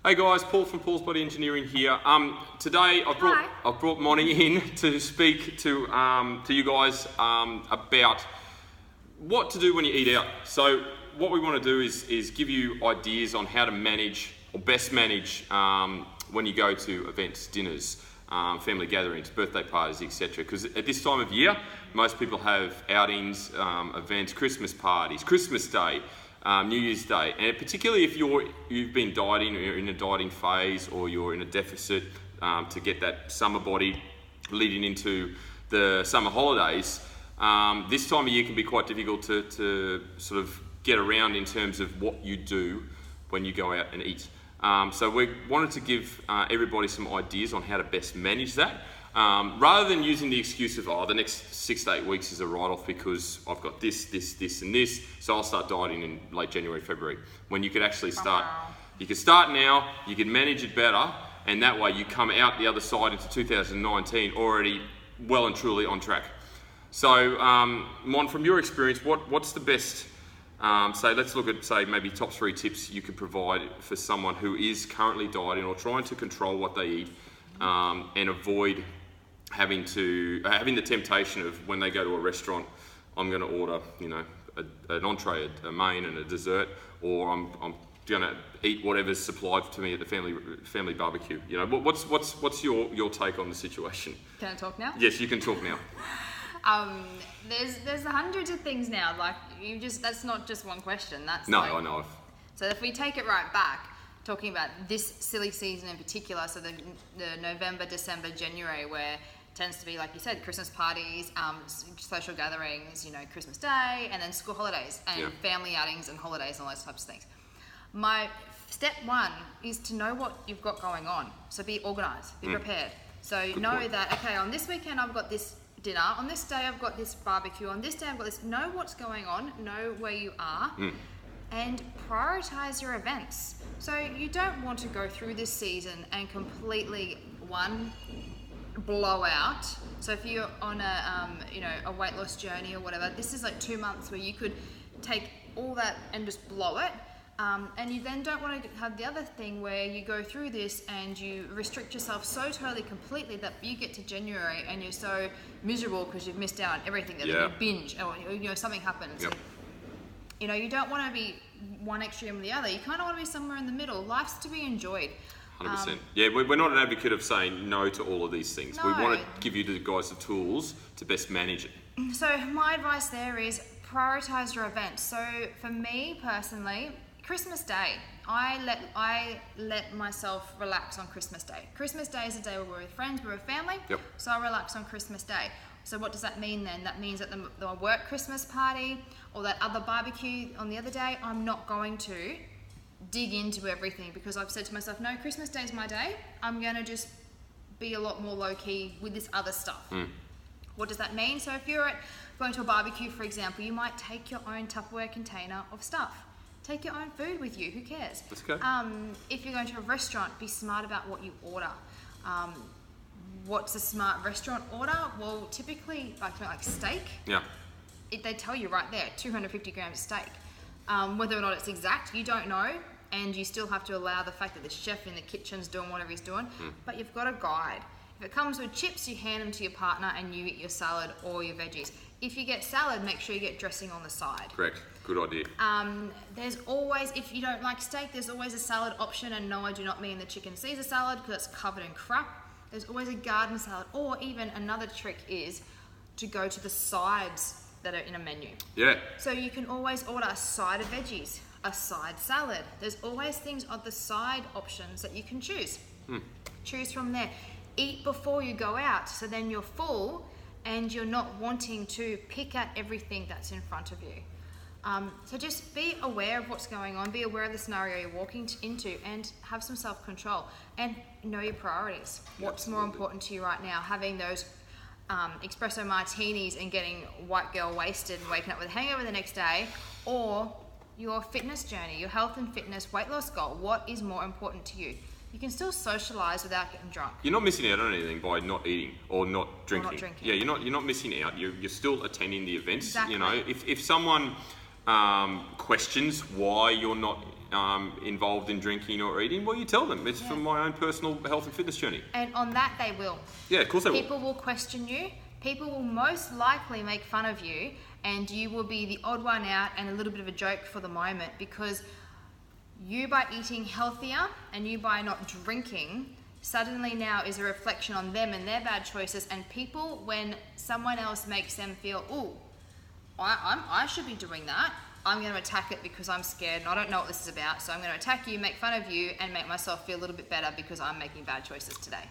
Hey guys, Paul from Paul's Body Engineering here. Today I've brought Moni in to speak to you guys about what to do when you eat out. So what we want to do is give you ideas on how to manage or best manage when you go to events, dinners, family gatherings, birthday parties, etc. Because at this time of year, most people have outings, events, Christmas parties, Christmas Day. New Year's Day, and particularly if you've been dieting, or you're in a dieting phase, or you're in a deficit to get that summer body leading into the summer holidays, this time of year can be quite difficult to sort of get around in terms of what you do when you go out and eat. So we wanted to give everybody some ideas on how to best manage that. Rather than using the excuse of, the next 6 to 8 weeks is a write-off because I've got this, and this, so I'll start dieting in late January, February. When you could actually start, you could start now, you can manage it better, and that way you come out the other side into 2019 already well and truly on track. So, Mon, from your experience, what's the best, let's look at, maybe top 3 tips you could provide for someone who is currently dieting or trying to control what they eat and avoid having the temptation of when they go to a restaurant, I'm going to order, an entree, a main, and a dessert, or I'm going to eat whatever's supplied to me at the family barbecue. What's your take on the situation? Can I talk now? Yes, you can talk now. There's hundreds of things now. That's not just one question. I know. So if we take it right back, talking about this silly season in particular, so the November, December, January, where it tends to be, like you said, Christmas parties, social gatherings, Christmas Day, and then school holidays, and family outings and holidays and all those types of things. My step 1 is to know what you've got going on. So be organised, be prepared. So Good know point. that, okay, on this weekend I've got this dinner, on this day I've got this barbecue, on this day I've got this. Know what's going on, know where you are, and prioritise your events. So you don't want to go through this season and completely blow out. So if you're on a weight loss journey or whatever, this is like 2 months where you could take all that and just blow it. And you then don't want to have the other thing where you go through this and you restrict yourself so totally completely that you get to January and you're so miserable because you've missed out on everything, that you binge or something happens. Yep. And, you don't want to be one extreme or the other. You kind of want to be somewhere in the middle. Life's to be enjoyed. 100%. We're not an advocate of saying no to all of these things. No. We want to give you the guys the tools to best manage it. So my advice there is prioritise your events. So for me personally, Christmas Day, I let myself relax on Christmas Day. Christmas Day is a day where we're with friends, we're with family, so I relax on Christmas Day. So what does that mean then? That means that the work Christmas party or that other barbecue on the other day, I'm not going to dig into everything because I've said to myself, no, Christmas Day is my day. I'm going to just be a lot more low-key with this other stuff. What does that mean? So if you're going to a barbecue, for example, you might take your own Tupperware container of stuff. Take your own food with you, who cares? Let's go. If you're going to a restaurant, be smart about what you order. What's a smart restaurant order? Well, typically, like steak, they tell you right there, 250 grams of steak. Whether or not it's exact, you don't know, and you still have to allow the fact that the chef in the kitchen's doing whatever he's doing, but you've got a guide. If it comes with chips, you hand them to your partner and you eat your salad or your veggies. If you get salad, make sure you get dressing on the side. Correct. Good idea. There's always, if you don't like steak, there's always a salad option, and no, I do not mean the chicken Caesar salad because it's covered in crap. There's always a garden salad, or even another trick is to go to the sides that are in a menu. Yeah. So you can always order a side of veggies, a side salad. There's always things on the side options that you can choose. Choose from there. Eat before you go out, so then you're full and you're not wanting to pick at everything that's in front of you. So just be aware of what's going on, be aware of the scenario you're walking into, and have some self-control and know your priorities. What's more important to you right now? Having those espresso martinis and getting white girl wasted and waking up with a hangover the next day, or your fitness journey, your health and fitness weight loss goal. What is more important to you? You can still socialise without getting drunk. You're not missing out on anything by not eating or not drinking. Yeah, you're not missing out. You're still attending the events. Exactly. If someone questions why you're not involved in drinking or eating, well, you tell them. It's from my own personal health and fitness journey. And on that, they will. Yeah, of course they will. People will question you. People will most likely make fun of you, and you will be the odd one out and a little bit of a joke for the moment, because you, by eating healthier and you by not drinking, suddenly now is a reflection on them and their bad choices. And people, when someone else makes them feel, ooh, I should be doing that, I'm going to attack it because I'm scared and I don't know what this is about, so I'm going to attack you, make fun of you, and make myself feel a little bit better because I'm making bad choices today.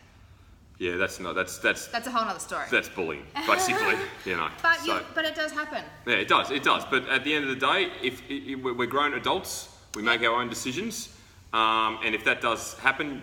Yeah, that's a whole other story. That's bullying, basically, you know. But it does happen. Yeah, it does. But at the end of the day, if we're grown adults, we make our own decisions, and if that does happen,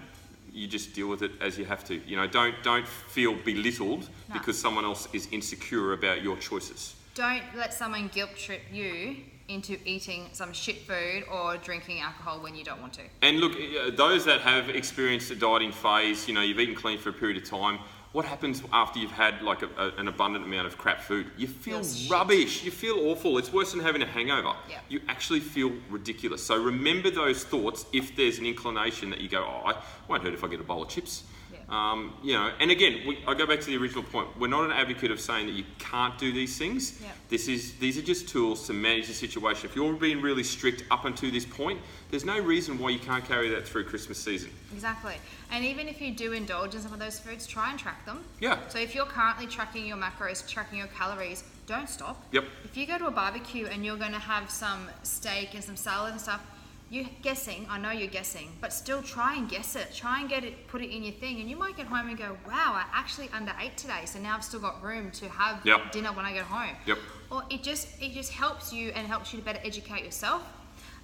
you just deal with it as you have to. You know, don't feel belittled because someone else is insecure about your choices. Don't let someone guilt trip you into eating some shit food or drinking alcohol when you don't want to. And look, those that have experienced a dieting phase, you know, you've eaten clean for a period of time, what happens after you've had like an abundant amount of crap food? You feel rubbish. You feel awful. It's worse than having a hangover. Yep. You actually feel ridiculous. So remember those thoughts if there's an inclination that you go, oh, it won't hurt if I get a bowl of chips. You know, and again, I go back to the original point. We're not an advocate of saying that you can't do these things. Yep. These are just tools to manage the situation. If you're being really strict up until this point, there's no reason why you can't carry that through Christmas season. Exactly. And even if you do indulge in some of those foods, try and track them. Yeah. So if you're currently tracking your macros, tracking your calories, don't stop. Yep. If you go to a barbecue and you're going to have some steak and some salad and stuff, you're guessing, I know you're guessing, but still try and guess it. Try and get it, put it in your thing, and you might get home and go, wow, I actually underate today, so now I've still got room to have dinner when I get home. Yep. Or it just helps you and helps you to better educate yourself.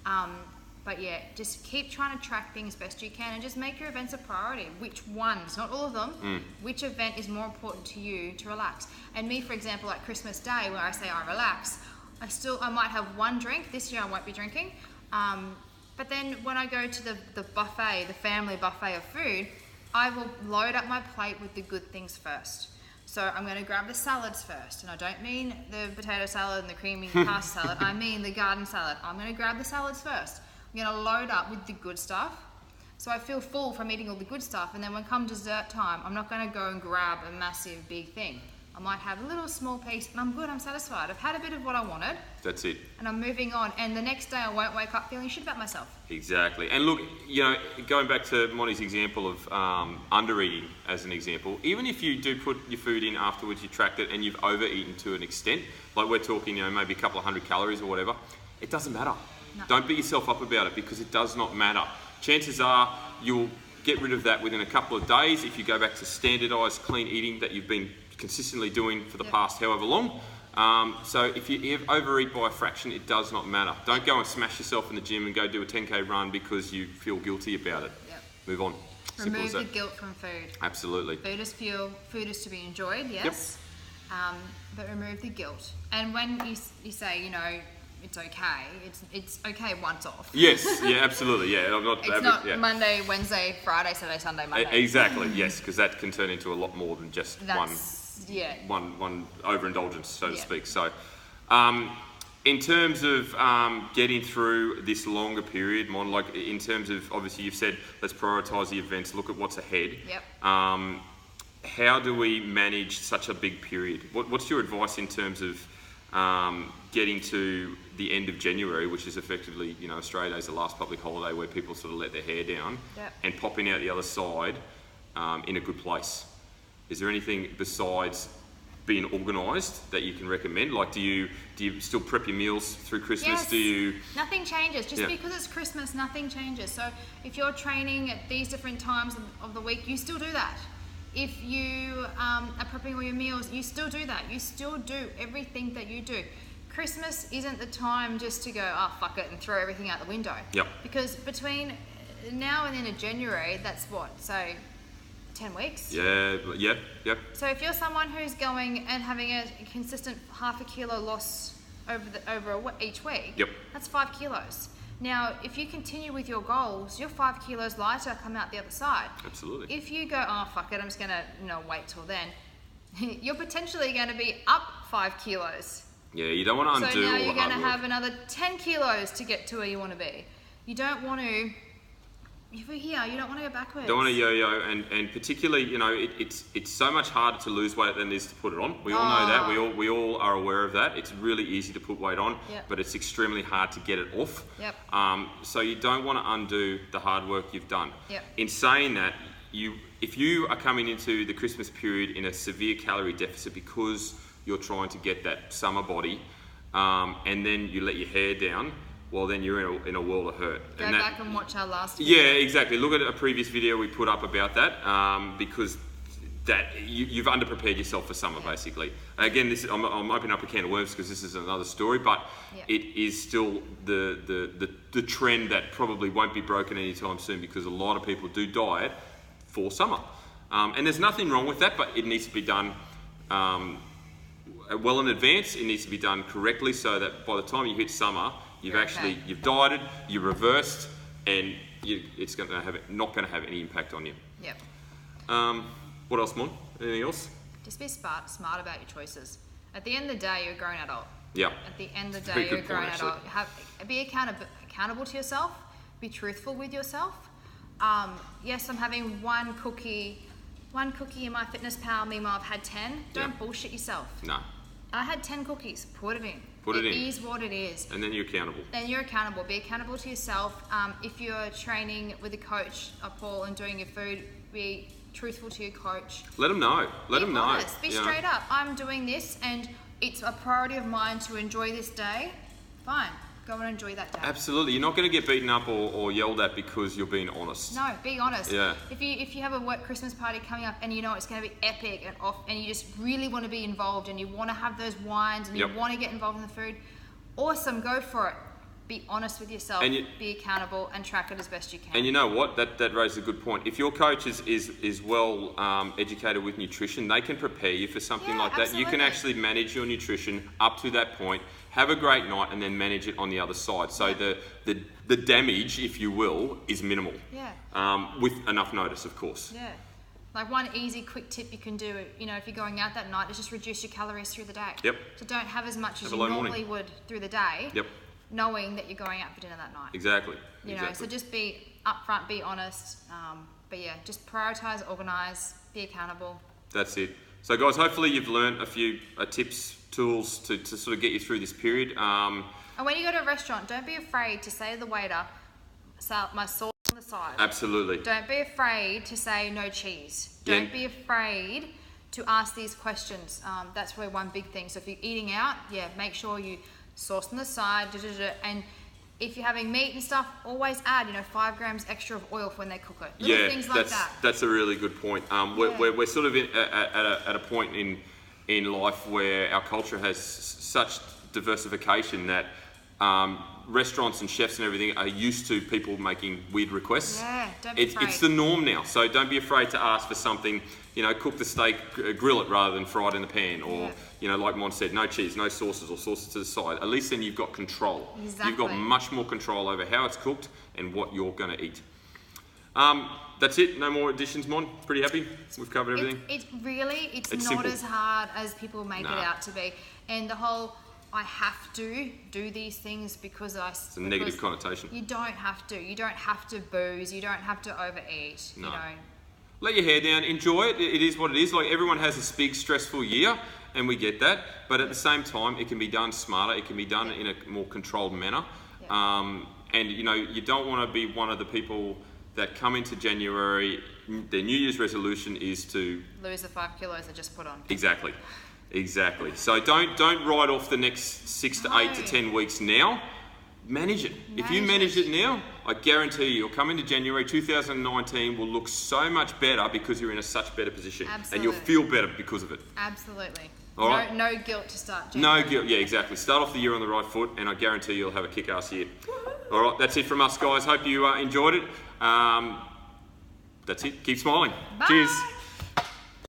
But yeah, just keep trying to track things best you can and just make your events a priority. Which ones, not all of them, which event is more important to you to relax? And me, for example, like Christmas Day, where I say I relax, I might have one drink. This year I won't be drinking. But then when I go to the buffet, the family buffet of food, I will load up my plate with the good things first. So I'm going to grab the salads first. And I don't mean the potato salad and the creamy pasta salad. I mean the garden salad. I'm going to grab the salads first. I'm going to load up with the good stuff. So I feel full from eating all the good stuff. And then when come dessert time, I'm not going to go and grab a massive big thing. I might have a little small piece and I'm good, I'm satisfied. I've had a bit of what I wanted. That's it. And I'm moving on. And the next day I won't wake up feeling shit about myself. Exactly. And look, you know, going back to Monty's example of under-eating as an example, even if you do put your food in afterwards, you tracked it and you've overeaten to an extent, like we're talking, you know, maybe a couple of 100 calories or whatever, it doesn't matter. No. Don't beat yourself up about it because it does not matter. Chances are you'll get rid of that within a couple of days if you go back to standardised clean eating that you've been consistently doing for the past however long. So if you overeat by a fraction, it does not matter. Don't go and smash yourself in the gym and go do a 10K run because you feel guilty about it. Yep. Move on. Remove the guilt from food. Absolutely. Food is fuel. Food is to be enjoyed, yes. Yep. But remove the guilt. And when you say, you know, it's okay. It's okay once off. Yes, yeah, absolutely, yeah. I'm not. It's not Monday, Wednesday, Friday, Saturday, Sunday, Monday. Exactly, yes, because that can turn into a lot more than just one overindulgence, so to speak. So, in terms of getting through this longer period, Mon, like in terms of obviously you've said let's prioritise the events, look at what's ahead. Yep. How do we manage such a big period? What's your advice in terms of getting to the end of January, which is effectively, you know, Australia Day's the last public holiday where people sort of let their hair down, and popping out the other side in a good place? Is there anything besides being organised that you can recommend? Like, do you still prep your meals through Christmas? Yes. Do you? Nothing changes. Just because it's Christmas, nothing changes. So if you're training at these different times of the week, you still do that. If you are prepping all your meals, you still do that. You still do everything that you do. Christmas isn't the time just to go, oh, fuck it, and throw everything out the window. Yep. Because between now and the end of January, that's what, so 10 weeks? Yeah. So if you're someone who's going and having a consistent half a kilo loss over each week, that's 5 kilos. Now, if you continue with your goals, you're 5 kilos lighter come out the other side. Absolutely. If you go, oh, fuck it, I'm just going to wait till then, you're potentially going to be up 5 kilos. Yeah, you don't want to undo So now all you're the going hard to work. have another 10 kilos to get to where you want to be. You don't want to. If we're here, you don't want to go backwards. Don't want to yo-yo, and particularly, you know, it's so much harder to lose weight than it is to put it on. We all know that. We all are aware of that. It's really easy to put weight on, but it's extremely hard to get it off. Yep. So you don't want to undo the hard work you've done. Yep. In saying that, if you are coming into the Christmas period in a severe calorie deficit because you're trying to get that summer body, and then you let your hair down, well, then you're in a world of hurt. Go back and watch our last video. Yeah, exactly. Look at a previous video we put up about that, because you've underprepared yourself for summer, basically. Again, I'm opening up a can of worms because this is another story, but it is still the trend that probably won't be broken anytime soon, because a lot of people do diet for summer. And there's nothing wrong with that, but it needs to be done well in advance. It needs to be done correctly so that by the time you hit summer, you've dieted, you've reversed, and it's not going to have any impact on you. Yep. What else, Mon? Anything else? Just be smart about your choices. At the end of the day, you're a grown adult. Yeah. At the end of the day, you're a grown adult. Be accountable to yourself. Be truthful with yourself. Yes, I'm having one cookie in my Fitness Pal. Meanwhile, I've had 10. Don't bullshit yourself. No. I had 10 cookies. Put it in. It is what it is. And then you're accountable. Be accountable to yourself. If you're training with a coach, Paul, and doing your food, be truthful to your coach. Let them know. Be straight up. I'm doing this, and it's a priority of mine to enjoy this day. Fine. Go and enjoy that day. Absolutely. You're not going to get beaten up or yelled at because you're being honest. No, be honest. Yeah. If you have a work Christmas party coming up and you know it's going to be epic and off, and you just really want to be involved and you want to have those wines and you want to get involved in the food, awesome, go for it. Be honest with yourself, be accountable, and track it as best you can. And you know what? That raises a good point. If your coach is well educated with nutrition, they can prepare you for something like that. Absolutely. You can actually manage your nutrition up to that point, have a great night, and then manage it on the other side. So the damage, if you will, is minimal. Yeah. With enough notice, of course. Yeah. Like one easy, quick tip you can do, you know, if you're going out that night, is just reduce your calories through the day. Yep. So don't have as much as you normally would through the day. Yep. Knowing that you're going out for dinner that night. Exactly. You know, so just be upfront, be honest. But yeah, just prioritize, organize, be accountable. That's it. So guys, hopefully you've learned a few tips, tools to sort of get you through this period. And when you go to a restaurant, don't be afraid to say to the waiter, my sauce on the side. Absolutely. Don't be afraid to say no cheese. Don't be afraid to ask these questions. That's really one big thing. So if you're eating out, make sure you sauce on the side, and if you're having meat and stuff, always add 5 grams extra of oil for when they cook it. Little things like that. That's a really good point. We're sort of at a point in life where our culture has such diversification that restaurants and chefs and everything are used to people making weird requests. Yeah, don't be afraid. It's the norm now, so don't be afraid to ask for something. Cook the steak, grill it rather than fry it in the pan, or like Mon said, no cheese, no sauces, or sauces to the side. At least then you've got control. Exactly. You've got much more control over how it's cooked and what you're going to eat. That's it. No more additions, Mon. Pretty happy. We've covered everything. It's not simple. As hard as people make it out to be, and the whole I have to do these things because it's a negative connotation. You don't have to. You don't have to booze. You don't have to overeat. No. Let your hair down, enjoy it. It is what it is. Like, everyone has this big stressful year, and we get that. But at the same time, it can be done smarter. It can be done in a more controlled manner. And you don't want to be one of the people that come into January. Their New Year's resolution is to lose the 5 kilos I just put on. Exactly. So don't write off the next 6 to 8 to 10 weeks now. Manage it. If you manage it now, I guarantee you'll come into January 2019 will look so much better because you're in such better position. Absolutely. And you'll feel better because of it. Absolutely. All right? No guilt to start January. No guilt, yeah, exactly. Start off the year on the right foot, and I guarantee you'll have a kick-ass year. All right, that's it from us, guys. Hope you enjoyed it. That's it. Keep smiling. Bye. Cheers.